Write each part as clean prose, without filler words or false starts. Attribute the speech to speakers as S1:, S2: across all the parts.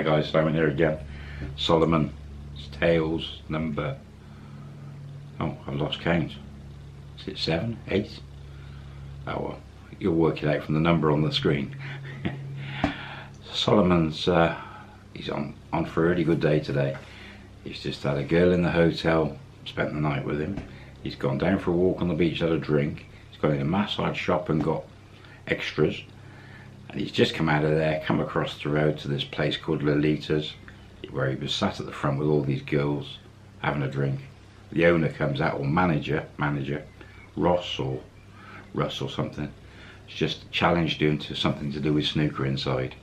S1: Hi guys, Simon here again. Solimon Tales number, oh, I've lost count. Is it 7, 8? Oh well, you'll work it out from the number on the screen. Solomon's he's on for a really good day today. He's just had a girl in the hotel, spent the night with him. He's gone down for a walk on the beach, had a drink. He's gone in a massage shop and got extras. And he's just come out of there, come across the road to this place called Lolita's, where he was sat at the front with all these girls having a drink. The owner comes out, or manager, Ross or Russ or something. It's just challenged him to something to do with snooker inside.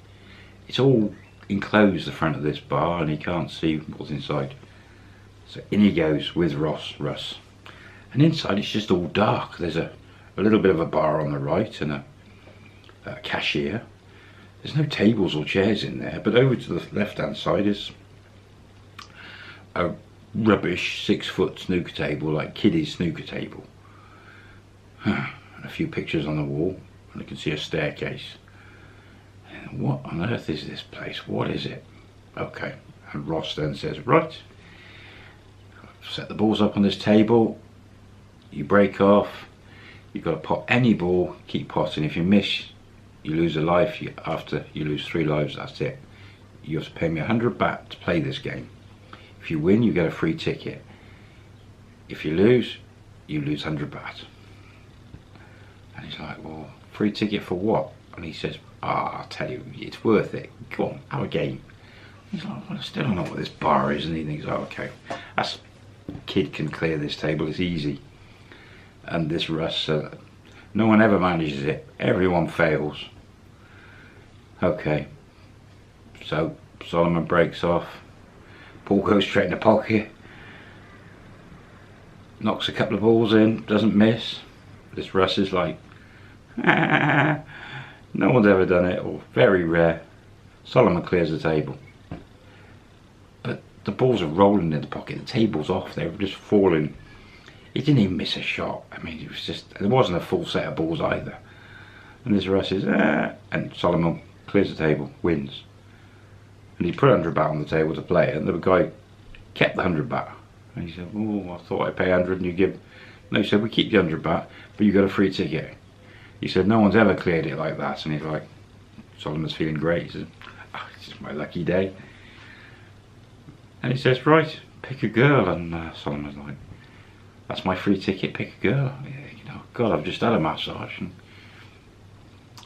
S1: It's all enclosed, the front of this bar, and he can't see what's inside. So in he goes with Russ. And inside it's just all dark. There's a little bit of a bar on the right and a cashier. There's no tables or chairs in there, but over to the left hand side is a rubbish 6-foot snooker table, like kiddies snooker table. And a few pictures on the wall, and I can see a staircase. And what on earth is this place? What is it? Okay, and Ross then says, right, set the balls up on this table, you break off, you've got to pot any ball, keep potting. If you miss, you lose a life. After you lose 3 lives, that's it. You have to pay me 100 baht to play this game. If you win, you get a free ticket. If you lose 100 baht. And he's like, well, free ticket for what? And he says, I'll tell you, it's worth it. Come on, have a game. He's like, well, I still don't know what this bar is. And he thinks, oh, okay, that's, kid can clear this table, it's easy. And this Russ, no one ever manages it. Everyone fails. Okay, so Solimon breaks off. Ball goes straight in the pocket. Knocks a couple of balls in, doesn't miss. This Russ is like, no one's ever done it, or very rare. Solimon clears the table. But the balls are rolling in the pocket. The table's off. They're just falling. He didn't even miss a shot. I mean, it was just, there wasn't a full set of balls either. And this Russ is, and Solimon clears the table, wins. And he put 100 baht on the table to play it, and the guy kept the 100 baht. And he said, oh, I thought I'd pay 100 and you give, no, he said, we keep the 100 baht, but you got a free ticket. He said, no one's ever cleared it like that. And he's like, Solomon's feeling great. He says, oh, it's just my lucky day. And he says, right, pick a girl. And Solomon's like, that's my free ticket, pick a girl. You know, God, I've just had a massage. And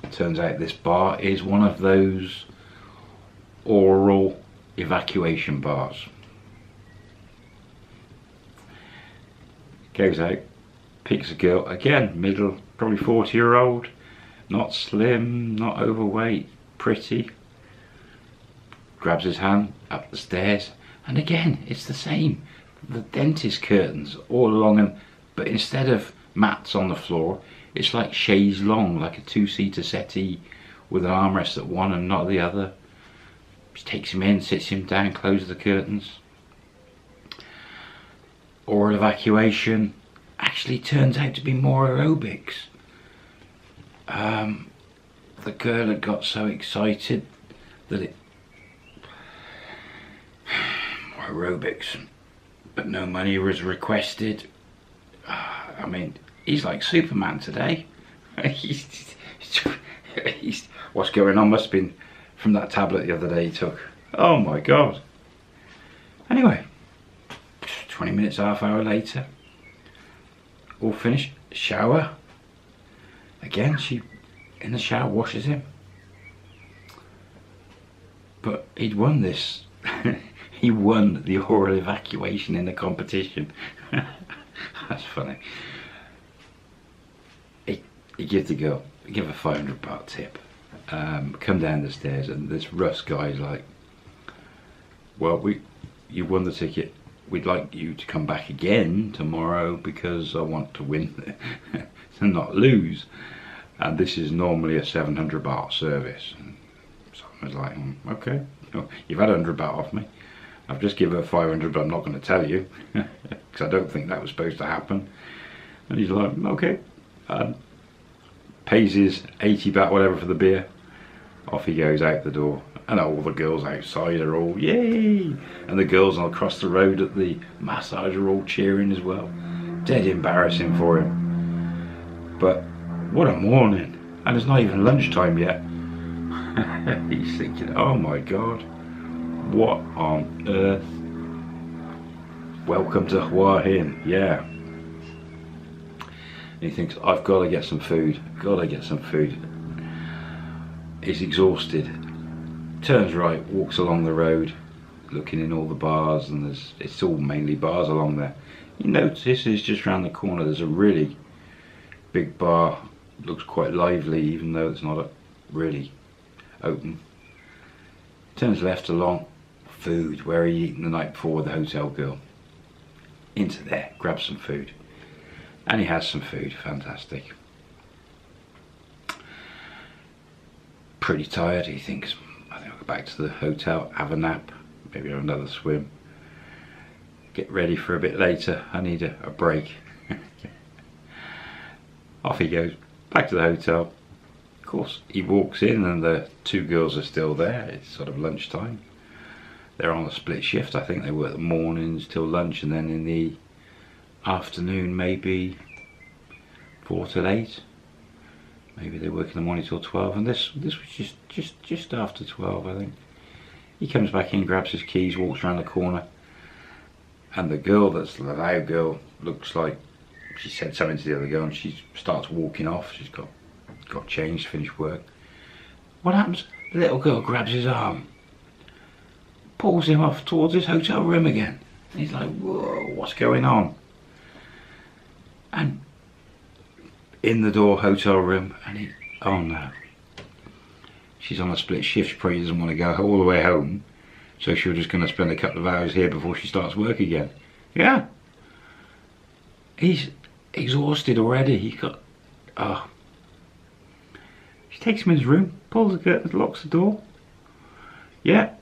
S1: it turns out this bar is one of those oral evacuation bars. Goes out, picks a girl, again, middle, probably 40-year-old, not slim, not overweight, pretty. Grabs his hand, up the stairs, and again, it's the same. The dentist curtains all along, and but instead of mats on the floor, it's like chaise longue, like a 2-seater settee with an armrest at one and not the other. She takes him in, sits him down, closes the curtains. Oral evacuation actually turns out to be more aerobics. The girl had got so excited that it more aerobics, but no money was requested. I mean, he's like Superman today. he's, what's going on must have been from that tablet the other day he took. Oh my God. Anyway, 20 minutes, half hour later, all finished, shower. Again, she in the shower washes him. But he'd won this. He won the oral evacuation in the competition. That's funny. He gives the girl, give her 500 baht tip. Come down the stairs, and this Russ guy's like, well, you won the ticket. We'd like you to come back again tomorrow because I want to win and not lose. And this is normally a 700 baht service. And so I was like, okay, you've had 100 baht off me. I've just given her 500, but I'm not going to tell you because I don't think that was supposed to happen. And he's like, okay. Pays his 80 baht, whatever, for the beer. Off he goes out the door, and all the girls outside are all yay, and the girls across the road at the massage are all cheering as well. Dead embarrassing for him. But what a morning, and it's not even lunchtime yet. He's thinking, oh my god, what on earth? Welcome to Hua Hin, yeah. And he thinks, I've got to get some food, He's exhausted. Turns right, walks along the road, looking in all the bars, and it's all mainly bars along there. He notices just round the corner there's a really big bar. Looks quite lively, even though it's not really open. Turns left along, food, where he eaten the night before with the hotel girl. Into there, grabs some food. And he has some food, fantastic. Pretty tired, he thinks, I think I'll go back to the hotel, have a nap, maybe have another swim. Get ready for a bit later, I need a break. Off he goes, back to the hotel. Of course, he walks in and the two girls are still there. It's sort of lunchtime. They're on a split shift. I think they work the mornings till lunch, and then in the afternoon maybe 4 till 8. Maybe they work in the morning till 12, and this was just after 12, I think. He comes back in, grabs his keys, walks around the corner, and the girl that's the loud girl looks like she said something to the other girl, and she starts walking off. She's got changed, finished work. What happens? The little girl grabs his arm, pulls him off towards his hotel room again. And he's like, whoa, what's going on? And in the door, hotel room, and he, oh no. She's on a split shift, she probably doesn't want to go all the way home. So she's just going to spend a couple of hours here before she starts work again. Yeah. He's exhausted already. He got, oh. She takes him in his room, pulls the curtain, locks the door. Yeah.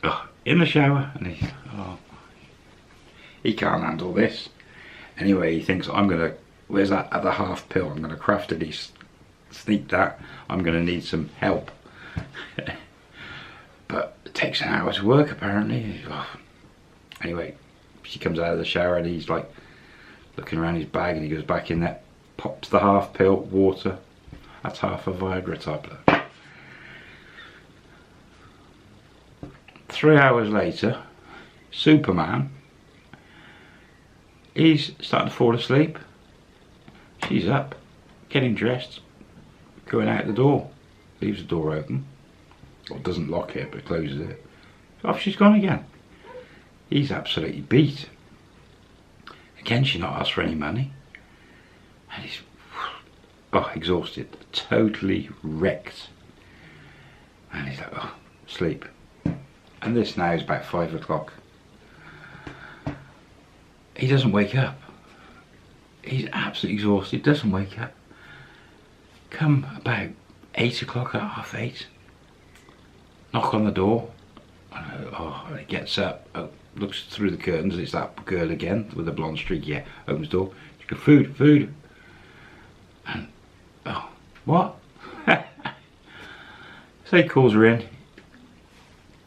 S1: Oh, in the shower, and he's, oh. He can't handle this. Anyway, he thinks, I'm going to, where's that other half pill? I'm going to craft it, sneak that. I'm going to need some help. But it takes an hour to work apparently. Oh. Anyway, she comes out of the shower and he's like looking around his bag, and he goes back in there, pops the half pill, water. That's half a Viagra tablet. 3 hours later, Superman, he's starting to fall asleep. She's up, getting dressed, going out the door. Leaves the door open. Well, doesn't lock it, but closes it. Off she's gone again. He's absolutely beat. Again, she's not asked for any money. And he's, oh, exhausted, totally wrecked. And he's like, oh, sleep. And this now is about 5 o'clock. He doesn't wake up. He's absolutely exhausted, doesn't wake up. Come about 8 o'clock, at half 8. Knock on the door. Oh, he gets up, looks through the curtains, it's that girl again with the blonde streak, yeah, opens the door. She goes, food, food. And, oh, what? So he calls her in.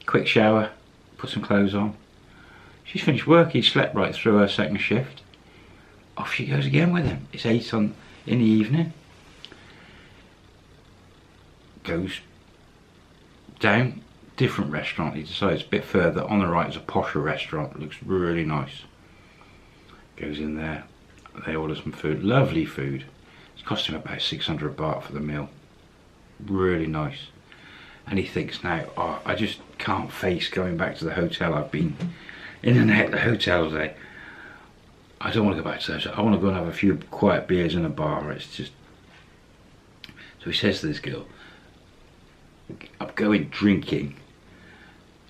S1: Quick shower, put some clothes on. She's finished work, he slept right through her second shift. Off she goes again with him. It's 8 in the evening. Goes down, different restaurant. He decides a bit further on the right is a posher restaurant. Looks really nice. Goes in there. They order some food. Lovely food. It's cost him about 600 baht for the meal. Really nice. And he thinks now, oh, I just can't face going back to the hotel. I've been in and out of the hotel today. I don't want to go back to the hotel. I want to go and have a few quiet beers in a bar. It's just... So he says to this girl, I'm going drinking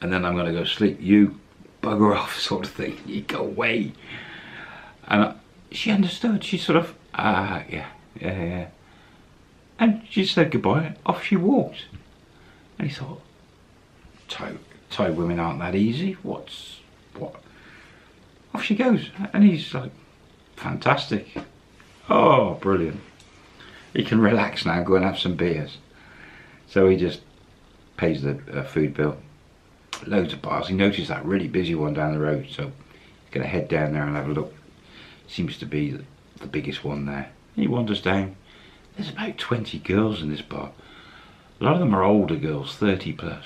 S1: and then I'm going to go sleep. You bugger off, sort of thing. You go away. And she understood. She sort of, yeah. And she said goodbye. Off she walked. And he thought, Thai women aren't that easy. What? Off she goes. And he's like, fantastic. Oh, brilliant. He can relax now, go and have some beers. So he just pays the food bill. Loads of bars. He noticed that really busy one down the road, so he's going to head down there and have a look. Seems to be the biggest one there. He wanders down. There's about 20 girls in this bar. A lot of them are older girls, 30 plus.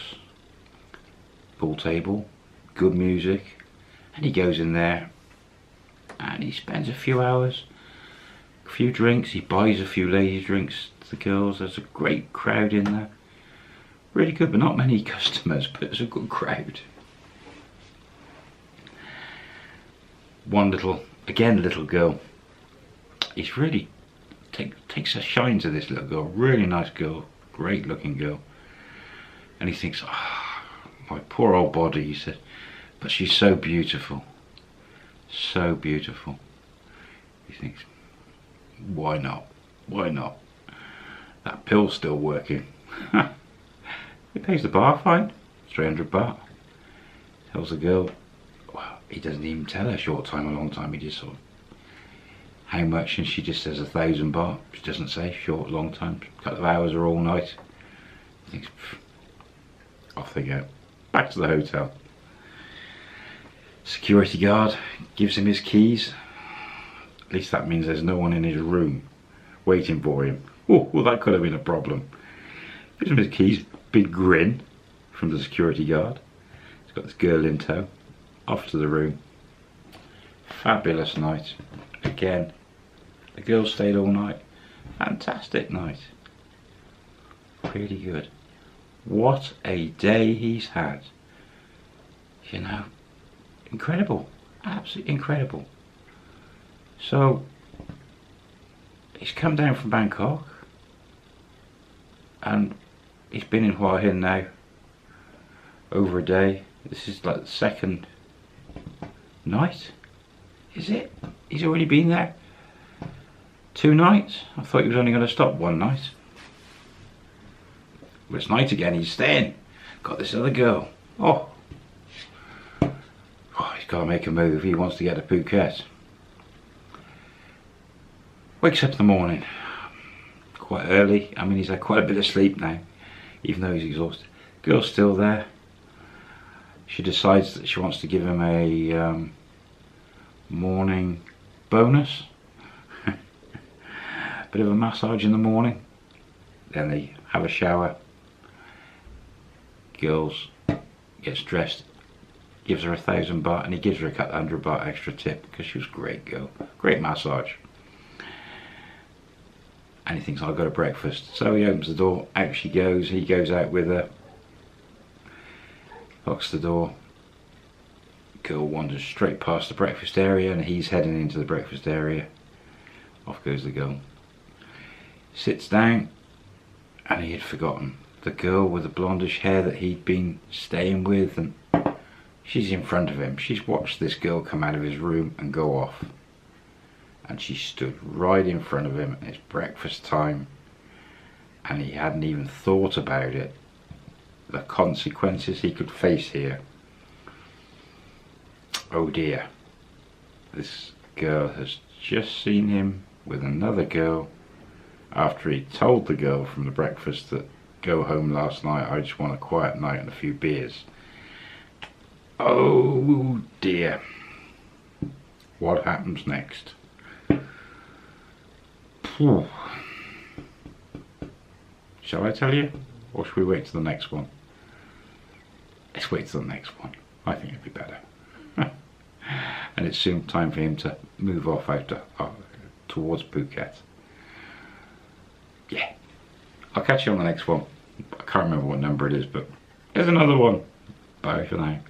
S1: Pool table, good music, and he goes in there and he spends a few hours, a few drinks. He buys a few ladies' drinks to the girls. There's a great crowd in there. Really good, but not many customers, but it's a good crowd. One little girl. He's really takes a shine to this little girl. Really nice girl, great looking girl. And he thinks, oh, my poor old body, he said, but she's so beautiful. So beautiful. He thinks, why not? Why not? That pill's still working. He pays the bar fine, 300 baht. Tells the girl, well, he doesn't even tell her short time or long time, he just sort of, how much, and she just says 1,000 baht. She doesn't say short, long time, a couple of hours or all night. He thinks, off they go. Back to the hotel. Security guard gives him his keys. At least that means there's no one in his room waiting for him. Oh, well, that could have been a problem. Gives him his keys, big grin from the security guard. He's got this girl in tow. Off to the room. Fabulous night. Again, the girl stayed all night. Fantastic night. Really good. What a day he's had. You know, incredible. Absolutely incredible. So, he's come down from Bangkok and he's been in Hua Hin now over a day. This is like the second night, is it? He's already been there 2 nights? I thought he was only going to stop 1 night. Well, it's night again, he's staying. Got this other girl. Oh, he's got to make a move. He wants to get to Phuket. Wakes up in the morning quite early. I mean, he's had quite a bit of sleep now, even though he's exhausted. Girl's still there. She decides that she wants to give him a morning bonus. Bit of a massage in the morning. Then they have a shower. Girls gets dressed, gives her 1,000 baht, and he gives her a couple 100 baht extra tip because she was a great girl. Great massage. And he thinks, I'll go to breakfast. So he opens the door, out she goes, he goes out with her, locks the door. Girl wanders straight past the breakfast area and he's heading into the breakfast area. Off goes the girl. Sits down and he had forgotten the girl with the blondish hair that he'd been staying with, and she's in front of him. She's watched this girl come out of his room and go off. And she stood right in front of him. It's breakfast time and he hadn't even thought about it. The consequences he could face here. Oh dear. This girl has just seen him with another girl after he told the girl from the breakfast that go home last night, I just want a quiet night and a few beers. Oh dear. What happens next? Shall I tell you, or should we wait till the next one? Let's wait till the next one. I think it'd be better. And it's soon time for him to move off towards Phuket. Yeah, I'll catch you on the next one. I can't remember what number it is, but there's another one. Bye for now.